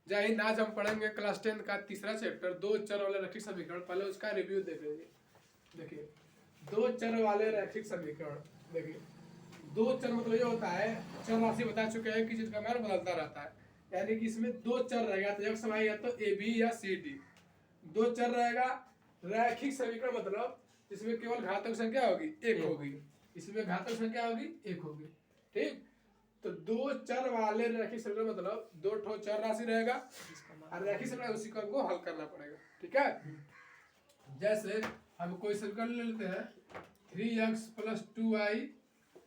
जय हिंद। आज हम पढ़ेंगे क्लास 10 का तीसरा चैप्टर दो चर वाले रैखिक समीकरण। पहले उसका रिव्यू देखेंगे। देखिए, दो चर वाले रैखिक समीकरण। देखिए, दो चर मतलब ये होता है, चर राशि बता चुके हैं कि जिसका मान बदलता रहता है, यानी कि इसमें दो चर रहेगा, तो एक्स वाई या तो ए बी या सी डी। दो चर रहेगा। रैखिक समीकरण मतलब इसमें केवल घातक संख्या होगी, एक होगी। इसमें घातक संख्या होगी, एक होगी। ठीक। तो दो चर वाले रैखिक समीकरण मतलब दो ठो चर राशि रहेगा और रैखिक समीकरण उसी को हमको हल करना पड़ेगा। ठीक है। जैसे हम कोई समीकरण ले लेते हैं 3x + 2y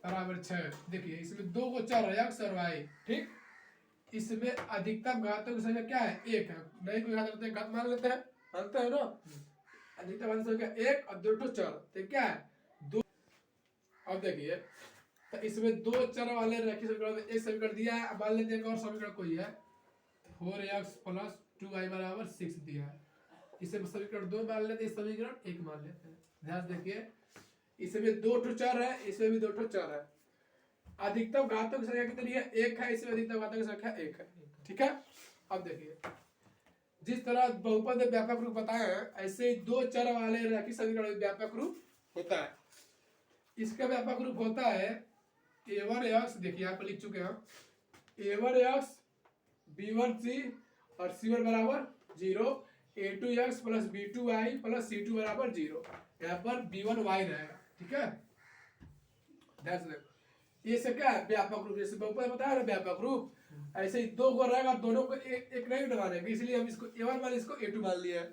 = 6। देखिए, इसमें दो को चर है, x और y। ठीक। इसमें अधिकतम घातों की संख्या क्या है? एक है। नहीं कोई घात रहते घात मान लेते हैं, मानते हैं ना। अधिकतम घातों की संख्या एक और दो ठो चर, तो क्या है? दो। अब देखिए, तो इसमें दो चर वाले रैखिक समीकरण में एक समीकरण दिया है, मान लेते हैं एक और समीकरण कोई है 4x + 2y = 6 दिया है। इसे समीकरण दो मान लेते हैं, समीकरण एक मान लेते हैं। ध्यान से देखिए, इसमें दो ठो चर है, इसमें भी दो ठो चर है। अधिकतम घातों की संख्या कितनी है? एक है। इसमें अधिकतम घातों की संख्या एक है। ठीक है। अब देखिए, जिस तरह बहुपद व्यापक रूप बताए हैं, ऐसे ही दो चर वाले रैखिक समीकरण व्यापक रूप होता है। इसका व्यापक रूप होता है a1x। देखिए यहाँ पर लिख चुके हैं a1x b1c और c1 = 0, a2x + b2y + c2 = 0। यहाँ पर b1y रहेगा। ठीक है। ध्यान से देखो, ये सब क्या है? व्यापक रूप। जैसे बहुपद बताया ना व्यापक रूप, ऐसे ही दो को रहेगा, दोनों को एक नहीं बनाने, इसलिए हम इसको a1 वाले इसको a2 मान लिया है,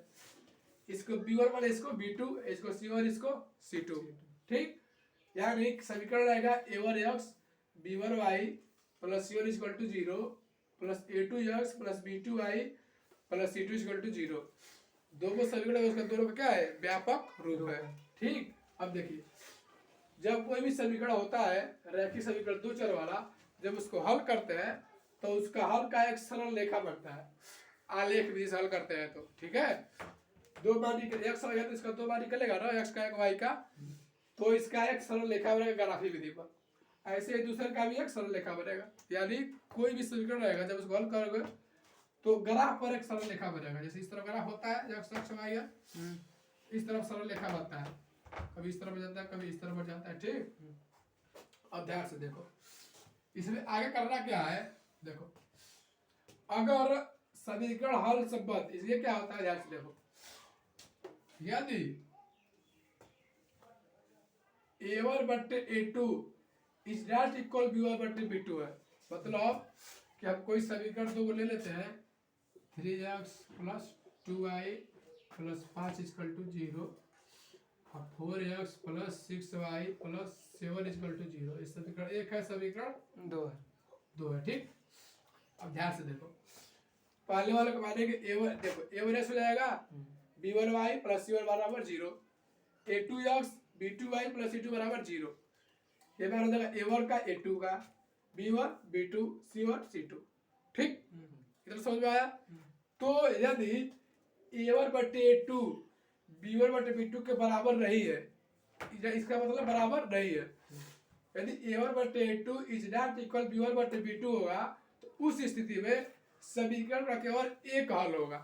इसको b1 वाले इसको b2, इसको c1 इसको c2। ठीक। यानी समीकरण रहेगा a1x b1y + c1 = 0 + a2x + b2y + c2 = 0। दोनों समीकरण है, उसका दोनों का क्या है? व्यापक रूप है। ठीक। अब देखिए, जब कोई भी समीकरण होता है रैखिक समीकरण दो चर वाला, जब उसको हल करते हैं तो उसका हल का एक सरल रेखा बनता है, आलेख विधि से हल करते हैं तो। ठीक है। दो मान एक्स हो गया तो इसका दो मान निकलेगा ना, एक्स का एक वाई का, तो इसका एक सरल रेखा बनेगा ग्राफी विधि पर। ऐसे दूसरे का भी एक सरल रेखा बनेगा, यानी कोई भी समीकरण रहेगा जब उसको हल करोगे तो ग्राफ पर एक सरल रेखा बनेगा। जैसे इस तरफ ग्राफ होता है, एक्स अक्ष वाई है, इस तरफ सरल रेखा बनता है, कभी इस तरफ बढ़ जाता है, कभी इस तरफ बढ़ जाता है। ठीक। अब ध्यान से देखो, इसमें आगे करना क्या है। देखो, अगर समीकरण हल संबंध, इसलिए क्या होता है, ध्यान से देखो, यदि a1/a2 is not equal b1/b2 है, मतलब कि हम कोई समीकरण दो को ले लेते हैं 3x + 2y + 5 = 0 और 4x + 6y + 7 = 0। इस समीकरण एक है, समीकरण दो है। ठीक। अब ध्यान से देखो, पहले वाले को माने कि a1, देखो a1x हो जाएगा b1y + c1 = 0, a2x b2y + c2 = 0। ये मान हो जाएगा a1 का a2 का b1 b2 c1 c2। ठीक। इधर समझ में आया। तो यदि a1/a2 b1/b2 के बराबर नहीं है, इसका मतलब बराबर नहीं है, यदि a1/a2 is not equal b1/b2 होगा, तो उस स्थिति में समीकरण का केवल एक हल होगा।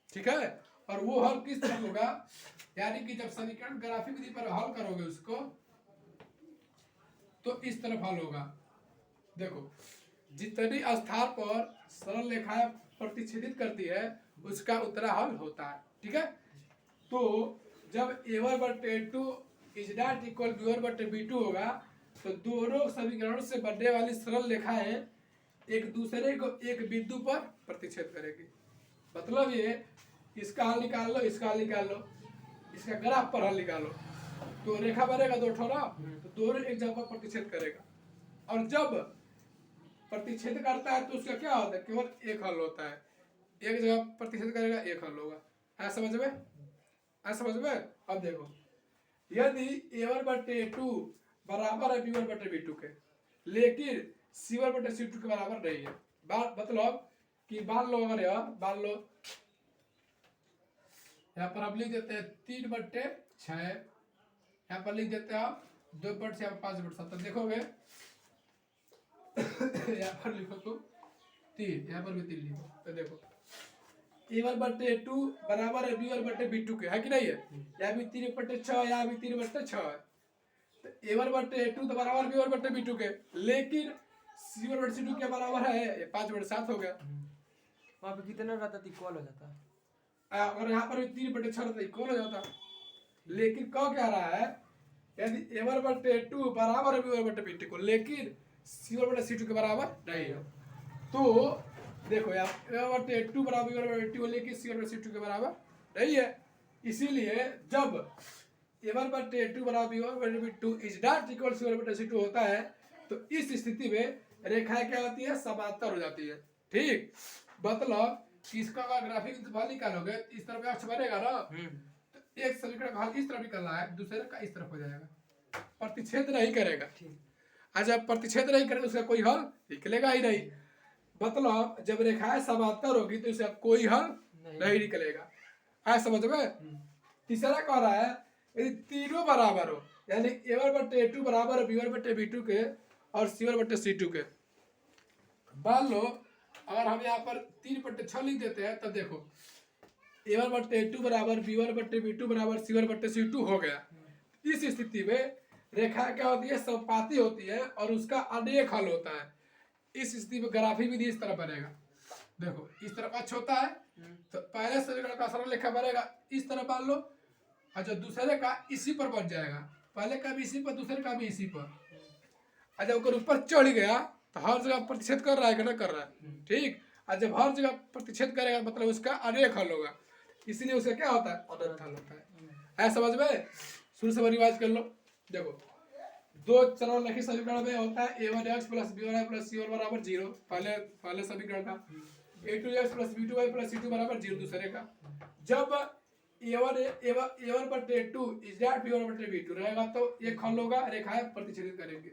ठीक है। और वो हल किस तरह होगा, यानी कि जब समीकरण ग्राफिक विधि पर हल करोगे उसको, तो इस तरफ हल होगा। देखो, जितनी स्थान पर सरल रेखाएं प्रतिच्छेदित करती है उसका उतना हल होता है। ठीक है। तो जब a1/a2 is not equal b1/b2 होगा, तो दोनों समीकरणों से बनने वाली सरल रेखाएं एक दूसरे को एक बिंदु पर प्रतिच्छेद करेगी। मतलब ये, इसका हल निकाल लो, इसका हल निकाल लो, इसका ग्राफ पर हल निकालो, तो रेखा बनेगा दो ठो ना, तो दोनों एक जगह पर प्रतिच्छेद करेगा। और जब प्रतिच्छेद करता है तो उसका क्या होता है? केवल एक हल होता है। एक जगह प्रतिच्छेद करेगा, एक हल होगा। है समझ में? है समझ में? अब देखो, यदि a1/a2 बराबर है b1/b2 के, लेकिन c1/c2 के बराबर नहीं है, मतलब कि मान लो, अगर यार मान लो यहाँ पर हम लिख देते हैं 3/6, यहाँ पर लिख देते हैं 2/6, 5/7। देखोगे यहाँ पर लिखो तो 3, यहाँ पर भी 3 लिखो। तो देखो a1/2 बराबर है b1/b2 के, है कि नहीं है? यहाँ भी 3/6, यहाँ भी 3/6 है। तो a1/2 तो बराबर b1/b2 के, लेकिन c1/c2 के बराबर है 5/7 हो गया। वहाँ पे कितना रहता तो इक्वल हो जाता, अगर यहाँ पर भी 3/6 रहता इक्वल हो जाता, लेकिन कह क्या रहा है, यदि a1/2 बराबर है b1/b2 को, लेकिन c1/c2 के बराबर नहीं है, तो देखो यार a1/2 बराबर b1/b2 लेकिन c1/c2 के बराबर नहीं है। इसीलिए जब a1/2 बराबर b1/b2 is not equal c1/c2 होता है, तो इस स्थिति में रेखाएं क्या होती है, समांतर हो जाती है। ठीक, मतलब इसका अगर ग्राफिक हल निकालोगे इस तरफ अक्ष बनेगा ना, तो एक समीकरण का हल इस तरफ निकलना है, दूसरे का इस तरफ हो जाएगा, प्रतिच्छेद नहीं करेगा। जब प्रतिच्छेद नहीं करेगा उसका कोई हल निकलेगा ही नहीं। मतलब जब रेखाएं समांतर होगी तो इसका कोई हल नहीं निकलेगा, है समझ में? तीसरा कह रहा है यदि तीनों बराबर हो, यानी a1/2 बराबर है b1/b2 के और c1/c2 के। मान लो अगर हम यहाँ पर 3/6 लिख देते हैं, तब देखो a1/2 बराबर b1/b2 बराबर c1/c2 हो गया। इस स्थिति में रेखा क्या होती है, समानुपाती होती है और उसका अनेक हल होता है। इस स्थिति में ग्राफिक विधि इस तरह बनेगा। देखो इस तरफ अक्ष होता है, तो पहले समीकरण का सरल रेखा बनेगा इस तरह मान लो, अच्छा दूसरे का इसी पर बन जाएगा, पहले का भी इसी पर, दूसरे का भी इसी पर। अच्छा अगर ऊपर चढ़ गया तो हर जगह प्रतिच्छेद कर रहा है कि ना कर रहा है, ठीक। और जब हर जगह प्रतिच्छेद करेगा मतलब उसका अनेक हल होगा, इसीलिए उसका क्या होता है, अनंत हल होता है। ऐसा समझ में? शुरू से रिवाइज कर लो। देखो दो चरण रैखिक समीकरण में होता है a1x + b1y + c1 बराबर 0, पहले समीकरण का। a2x + b2y + c2 बराबर 0 दूसरे का। जब a1/2 इज नॉट b1/b2 रहेगा तो एक हल होगा, रेखाएं प्रतिच्छेदित करेंगे।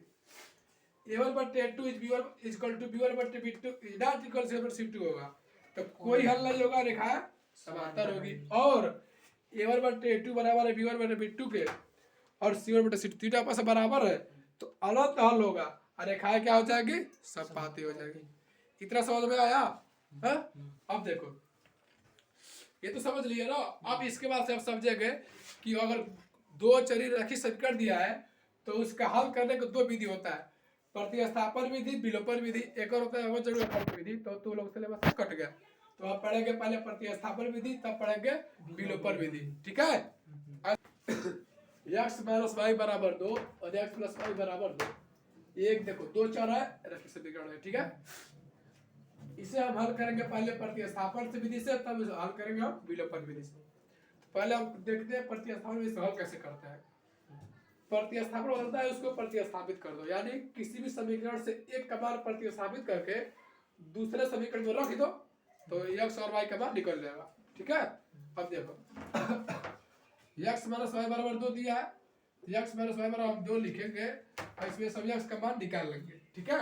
a1/2 is b1 = b1/b2 is not equal c1/c2 होगा, तो कोई हल नहीं होगा, रेखाएं समांतर होगी। और a1/2 बराबर है b1/b2 के और c1/c2 तीनों आपस में बराबर है, तो अनंत हल होगा और रेखाएं क्या हो जाएगी, समानुपाती हो जाएगी। इतना समझ में आया है? अब देखो ये तो समझ लिया ना। अब इसके बाद से आप समझेंगे कि अगर दो चरी रैखिक समीकरण दिया है तो उसका हल करने का दो विधि होता है, प्रतिस्थापन विधि, विलोपन विधि। एक और होता है अवकलज विधि, तो तू लोग सिलेबस से कट गया, तो आप पढ़ेंगे पहले प्रतिस्थापन विधि, तब पढ़ेंगे विलोपन विधि। ठीक है? x - y बराबर 2 और x + y बराबर 2, एक देखो दो चर है, रैखिक समीकरण है। ठीक है, इसे हम हल करेंगे पहले प्रतिस्थापन से विधि से, तब हल करेंगे हम विलोपन विधि से। पहले हम देखते हैं प्रतिस्थापन विधि से हल कैसे करते हैं। प्रतिस्थापन होता है उसको प्रतिस्थापित कर दो, यानी किसी भी समीकरण से एक का मान प्रतिस्थापित करके दूसरे समीकरण में रख दो तो x और y का मान निकल जाएगा। ठीक है, अब देखो x - y बराबर 2 दिया है, x - y बराबर हम 2 लिखेंगे और इसमें सब x का मान निकाल लेंगे। ठीक है,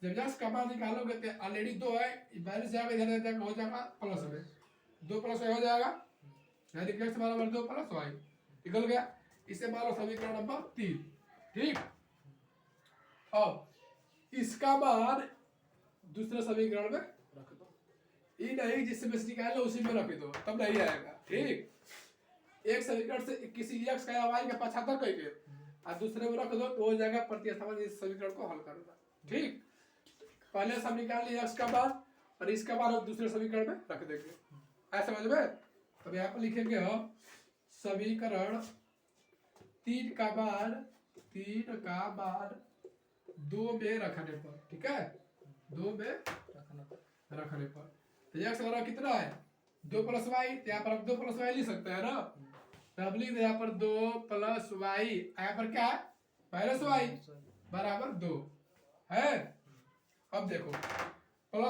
जब x का मान निकालोगे तो ऑलरेडी 2 है, माइनस जाएगा, इधर जाएगा, हो जाएगा प्लस में, 2 + y हो जाएगा, यानी x बराबर 2 + y निकल गया। इसे मानो समीकरण नंबर 3। ठीक, अब इसका मान दूसरे समीकरण में रख दो, ये नहीं जिसमें से निकालो उसी में रख दो, तब नहीं आएगा। ठीक, एक समीकरण से किसी x का या y का 75 करके और दूसरे में रख दो तो हो जाएगा प्रतिस्थापन, इस समीकरण को हल करना। ठीक, पहले सब निकाल लिया x का मान और इसका मान हम दूसरे समीकरण में रख देंगे। ऐसा समझ में? अब यहाँ पर लिखेंगे हम समीकरण 3 का मान 2 में रखने पर। ठीक है, 2 में रखने पर तो x बराबर कितना है, 2 + y, यहाँ पर हम 2 + y लिख सकते हैं ना, तब लिख दे यहाँ पर 2 + y, यहाँ पर क्या है -y बराबर 2 है। अब देखो +y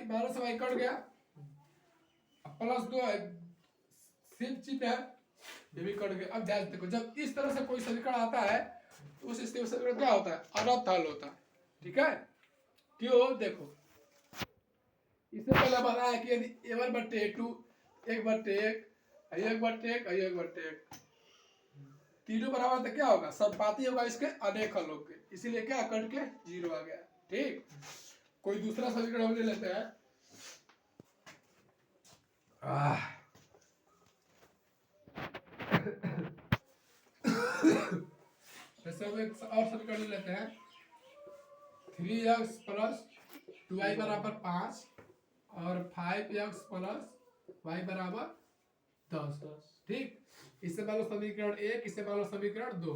-y कट गया, +2 है, सेम चीज है, ये भी कट गया। अब ध्यान देखो, जब इस तरह से कोई समीकरण आता है तो उस स्थिति में समीकरण क्या होता है, अनंत हल होता है। ठीक है, क्यों? देखो इससे पहले बताया कि यदि a1/2 1/1 1/1 तीनों बराबर तो क्या होगा, समानुपाती होगा, इसके अनेक हल होंगे, इसीलिए क्या कट के 0 आ गया। ठीक, कोई दूसरा समीकरण हम ले लेते हैं। जैसे हम एक और समीकरण ले लेते हैं। 3x प्लस 2y बराबर 5 और 5x प्लस y बराबर 10। ठीक, इससे मान लो समीकरण 1, इससे मान लो समीकरण 2।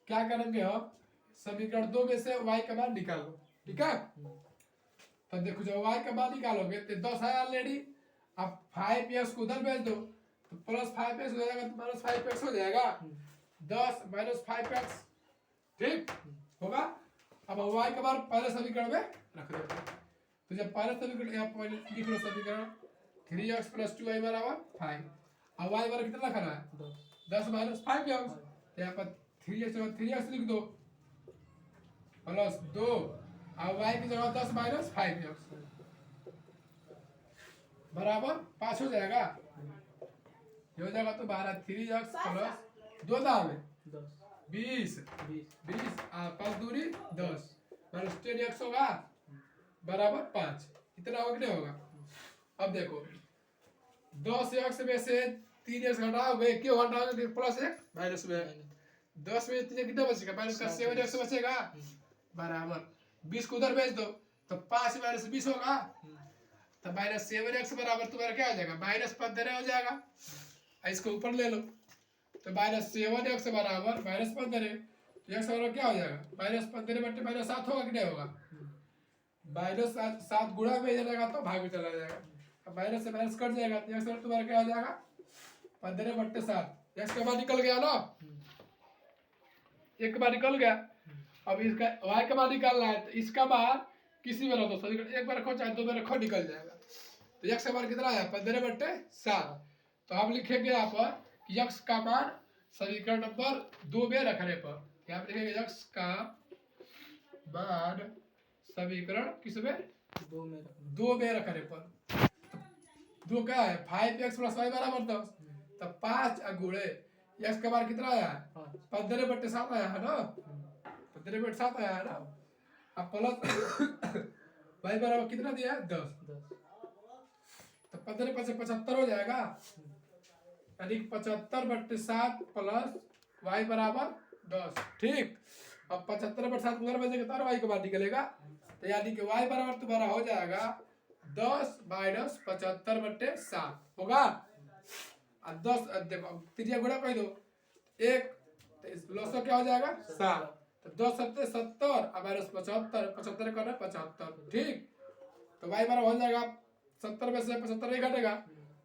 क्या करेंगे हम, समीकरण 2 में से y का मान निकालो। ठीक है, तो देखो जब y का मान निकालोगे तो 10 है ऑलरेडी। अब 5x को उधर भेज दो तो प्लस 5x हो जाएगा, तो माइनस 5x हो जाएगा। 10 माइनस 5x, ठीक होगा। अब y का मान पहले समीकरण में रख देते हैं। तो जब पहले समीकरण यहाँ पहले लिख लो समीकरण 3x प्लस 2y बराबर 5। अब y बराबर कितना रखना है, 10 माइनस 5x। तो यहाँ पर 3x लिख दो प्लस 2, अब y की जगह 10 माइनस 5x बराबर 5 हो जाएगा। ये हो जाएगा तो 12 3x प्लस 2 दाम है 20 5 दूरी 10 माइनस 10x होगा बराबर 5। इतना होगा कि नहीं होगा। अब देखो 10x में से 3x घटाओगे, क्यों घटाओगे, प्लस 1 माइनस में 10 में 3 कितना बचेगा, माइनस का 7x बचेगा बराबर 20 को उधर भेज दो तो 5 माइनस 20 होगा, तो माइनस 7x बराबर तुम्हारा क्या हो जाएगा, माइनस 15 हो जाएगा। इसको ऊपर ले लो तो माइनस 7x बराबर माइनस 15, तो x बराबर क्या हो जाएगा, माइनस 15 बटे माइनस 7 होगा कि नहीं होगा। माइनस 7 गुणा में जाएगा तो भाग में चला जाएगा, अब माइनस से माइनस कट जाएगा तो x बराबर तुम्हारा क्या हो जाएगा 15 बटे 7। x का मान निकल गया ना, एक बार निकल गया। अब इसका y का मान निकालना है, तो इसका मान किसी में रखो, एक बार रखो चाहे 2 बार रखो, निकल जाएगा। तो x का मान कितना आया 15 बटे 7। तो हम लिखेंगे यहाँ पर कि x का मान समीकरण नंबर 2 में रखने पर, यहाँ पर लिखेंगे x का मान समीकरण किस में 2 में रखने पर। 2 क्या है 5x प्लस y बराबर 10, तब 5 गुणे x का मान कितना आया है 15 बटे 7 आया है ना, 15 बटे 7 आया है ना। अब प्लस y बराबर कितना दिया है 10, तो 15 5 75 हो जाएगा, यानी 75 बटे 7 प्लस y बराबर 10। ठीक, अब 75 बटे 7 उधर बचेगा तो y का मान निकलेगा, तो यानी कि y बराबर तुम्हारा हो जाएगा 10 माइनस 75 बटे 7 होगा। अब 10 देखो त्रिज्या गुणा कर दो 1, तो इस लॉस क्या हो जाएगा 7, तो 10 7 70 और माइनस 75, 75 करना 75। ठीक, तो y बराबर हो जाएगा 70 में से 75 नहीं घटेगा,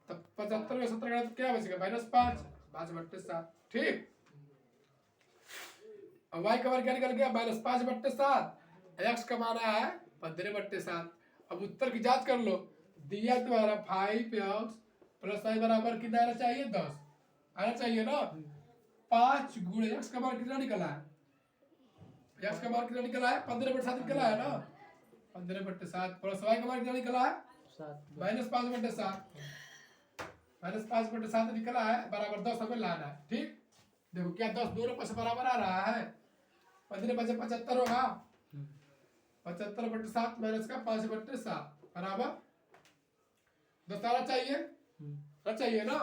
तब 75 में 70 घटा तो क्या बचेगा माइनस 5 बटे 7। ठीक, अब y का मान क्या निकल गया माइनस 5 बटे 7, x का मान आया है 15 बटे 7। अब उत्तर की जांच कर लो, दिया तुम्हारा 5x प्लस y बराबर कितना आना चाहिए 10 आना चाहिए ना। 5 गुणे x का मान कितना निकला है, x का मान कितना निकला है 15 बटे 7 निकला है ना, 15 बटे 7 प्लस y का मान कितना निकला है माइनस 5 बटे 7, माइनस 5 बटे 7 निकला है बराबर 10 हमें लाना है। ठीक, देखो क्या 10 दोनों पास बराबर आ रहा है, 15 बचे 75 होगा, 75 बटे 7 माइनस का 5 बटे 7 बराबर 10 आना चाहिए ना।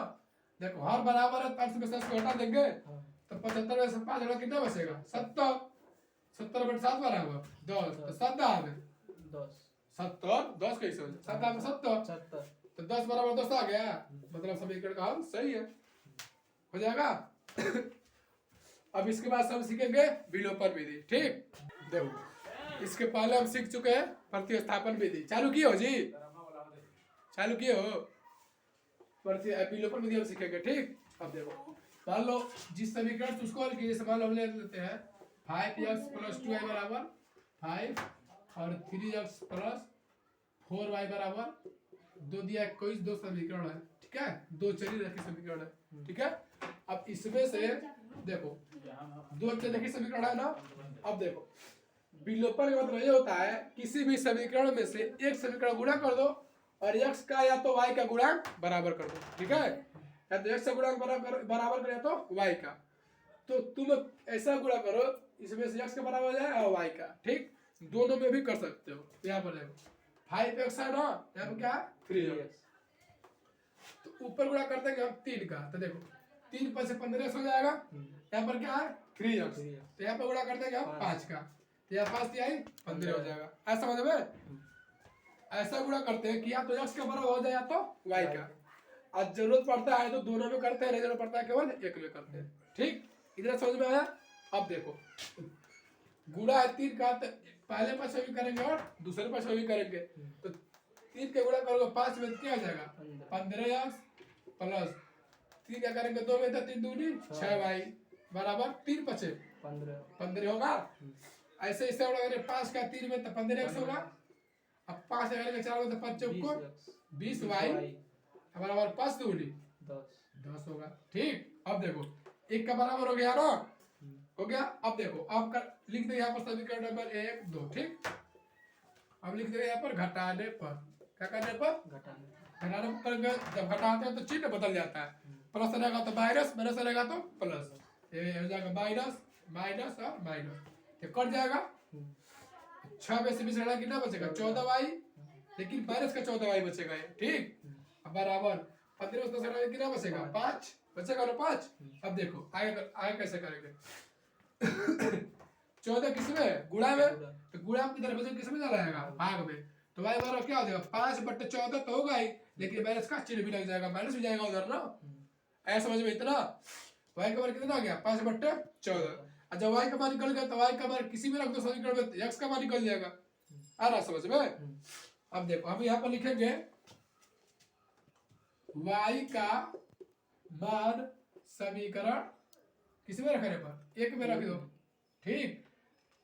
देखो हर बराबर है, 5 में से इसको हटा देंगे तो 75 में से 5 हटा कितना बचेगा 70, 70 बटे 7 बराबर 10, तो 7 दाम है 70, 10 कैसे हो जाए 7 दाम 70, तो 10 बराबर 10 आ गया, मतलब समीकरण का हल सही है, हो जाएगा। अब इसके बाद हम सीखेंगे विलोपन विधि। ठीक, देखो इसके पहले हम सीख चुके हैं प्रतिस्थापन विधि, चालू किए हो जी, चालू किए हो, विलोपन विधि हम सीखेंगे। ठीक, अब देखो मान लो जिस समीकरण उसको हल कीजिए, मान लो हम ले लेते हैं 5x प्लस 2y बराबर 5 और 3x प्लस 4y बराबर 2 दिया, कोई 2 समीकरण है। ठीक है, 2 चरी रखी समीकरण है। ठीक है, अब इसमें से देखो 2 चर रखी समीकरण है ना। अब देखो विलोपन का मतलब ये होता है किसी भी समीकरण में से एक समीकरण गुणा कर दो और x का या तो y का गुणांक बराबर कर दो। ठीक है, या तो x का गुणांक बराबर कर या तो y का, तो तुम ऐसा गुणा करो इसमें से x का बराबर हो जाए और y का। ठीक, दोनों में भी कर सकते हो। यहाँ पर देखो 5x है ना, यहाँ पर क्या है 3x। तो ऊपर गुणा कर देंगे हम 3 का, तो देखो 3 पर से 15x हो जाएगा। यहाँ पर क्या है 3x, तो यहाँ पर गुणा कर देंगे हम 5 का, तो यहाँ 5 तिहाई 15 हो जाएगा। ऐसा समझ में, ऐसा गुणा करते हैं कि या तो x का बराबर हो जाए या तो y का। आज जरूरत पड़ता है तो दोनों में करते हैं, नहीं जरूरत पड़ता है केवल एक में करते हैं। ठीक, इधर समझ में आया। अब देखो गुणा है 3 का, तो पहले पक्ष में भी करेंगे और दूसरे पक्ष में भी करेंगे। तो 3 के गुणा करोगे 5 में क्या आ जाएगा 15x प्लस 3 क्या करेंगे 2 में, तो 3 दूनी 6y बराबर 3 पचे 15 होगा। ऐसे इससे गुणा करेंगे 5 का 3 में, तो 15x होगा। अब 5 करेंगे 4 में, तो 5 चौक को 20y बराबर 5 दूनी 10 होगा। ठीक, अब देखो 1 का बराबर हो गया ना, हो गया। अब देखो अब लिख दे यहाँ पर समीकरण नंबर 1 2। ठीक, अब लिख दे यहाँ पर घटाने पर, क्या करने पर घटाने पर। जब घटाते हैं तो चिन्ह बदल जाता है, प्लस रहेगा तो माइनस, माइनस रहेगा तो प्लस, ये हो जाएगा माइनस माइनस और माइनस, ये कट जाएगा। 6 में से 20 घटा कितना बचेगा 14y, लेकिन माइनस का 14y बचेगा ये। ठीक, अब बराबर 15 में 10 घटा कितना बचेगा 5 बचेगा ना 5। अब देखो आगे आगे कैसे करेंगे 14 किसमें गुणा में, तो गुणा की तरफ से किसमें चला जाएगा भाग में, तो y बराबर क्या हो जाएगा 5/14 तो होगा ही, लेकिन माइनस का चिन्ह भी लग जाएगा, माइनस भी जाएगा उधर ना। ऐसा समझ में इतना। y का मान कितना आ गया 5/14। और जब y का मान निकल गया तो y का मान किसी में रख दो समीकरण में, x का मान निकल जाएगा। आ रहा समझ में। अब देखो हम यहाँ पर लिखेंगे y का मान समीकरण किस में रखने पर 1 में रख दो। ठीक,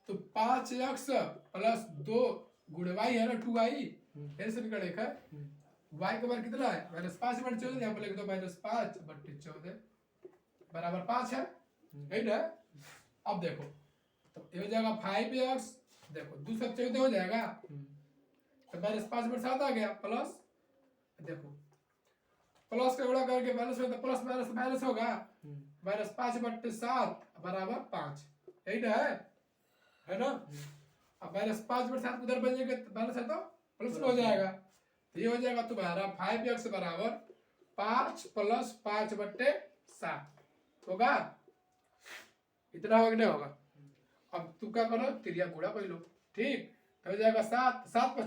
तो 5x प्लस 2 गुणे y है ना 2y, ऐसे समीकरण 1 है। y का मान कितना है -5/14, यहाँ पर लिख दो -5/14 बराबर 5 है, राइट है। अब देखो तो ये हो जाएगा 5x, देखो 2 से 14 हो जाएगा, तो -5/7 आ गया, प्लस देखो प्लस का गुणा करके माइनस में, तो प्लस माइनस माइनस होगा, -5/7 बराबर 5, यही है ना। अब -5/7 उधर बन जाएगा, माइनस है तो प्लस हो जाएगा, तो ये हो जाएगा तुम्हारा 5x बराबर 5 + 5/7 होगा। इतना होगा कि नहीं होगा। अब तुम क्या करो त्रिया गुणा कर लो। ठीक, तो हो जाएगा 7 7 ×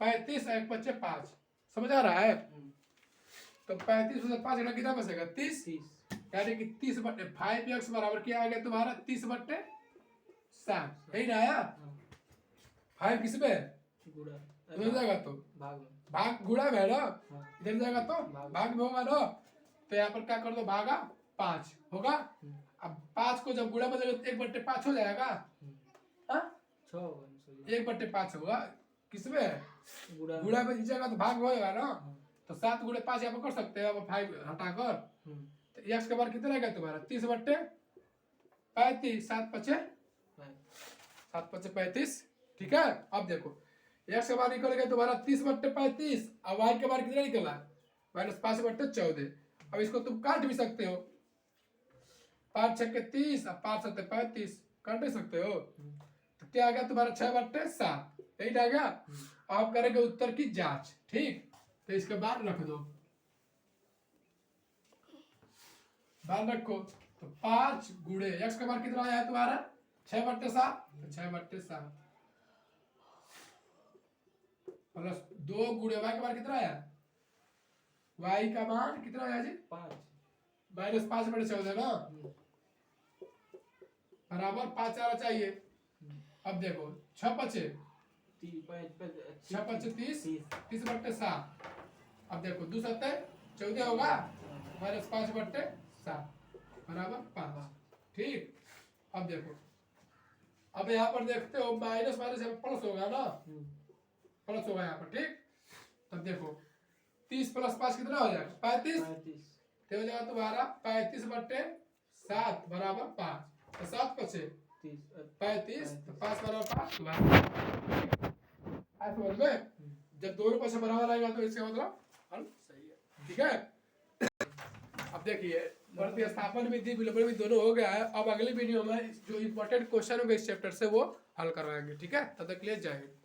5 35 1 × 5, समझ आ रहा है। तो 35 में 5 घटा कितना बचेगा 30, यानी कि 30/5x बराबर क्या आ गया तुम्हारा 30/7, यही ना आया। 5 किसमें गुणा हो जाएगा, तो भाग गुणा में है ना, इधर जाएगा तो भाग में होगा ना, तो यहाँ पर क्या कर दो भागा 5 होगा। अब 5 को जब गुणा बदलेगा तो 1/5 हो जाएगा, 1/5 होगा किसमें गुणा में दीजिएगा तो भाग होएगा ना, तो 7 × 5 यहाँ पर कर सकते हैं, अब 5 हटाकर, तो x का मान कितना रहेगा तुम्हारा 30/35, 7 × 35। ठीक है, अब देखो x का मान निकल गया तुम्हारा 30/35, अब y का मान कितना निकला -5/14। अब इसको तुम काट भी सकते हो, 5 × 6 = 30 और 5 × 7 = 35, काट भी सकते हो। तो क्या आ गया तुम्हारा 6/7, यही आ गया। आप करेंगे उत्तर की जांच। ठीक, तो इसके बाद रख दो, बाद रखो, तो 5 गुणे x का मान कितना आया है तुम्हारा 6/7, 6/7 प्लस 2 गुणे y का मान कितना आया, y का मान कितना आया जी 5 -5/14 ना, बराबर 5 आना चाहिए। अब देखो 6 × 5 = 30, 30/7। अब देखो 2 × 7 = 14 होगा, -5/7 बराबर 5। ठीक, अब देखो, अब यहाँ पर देखते हो माइनस माइनस प्लस होगा ना, प्लस होगा यहाँ पर। ठीक, तब देखो 30 + 5 कितना हो जाएगा 35, तो हो जाएगा तुम्हारा 35/7 बराबर 5, तो 7 × 5 = 35, तो 5 बराबर 5 तुम्हारा। समझ में, जब दोनों पक्ष बराबर आएगा तो इसका मतलब हल सही है। ठीक है, अब देखिए प्रतिस्थापन विधि विलोपन विधि दोनों हो गया है। अब अगली वीडियो में जो इम्पोर्टेंट क्वेश्चन होगा इस चैप्टर से वो हल करवाएंगे। ठीक है, तब तक के लिए जय हिंद।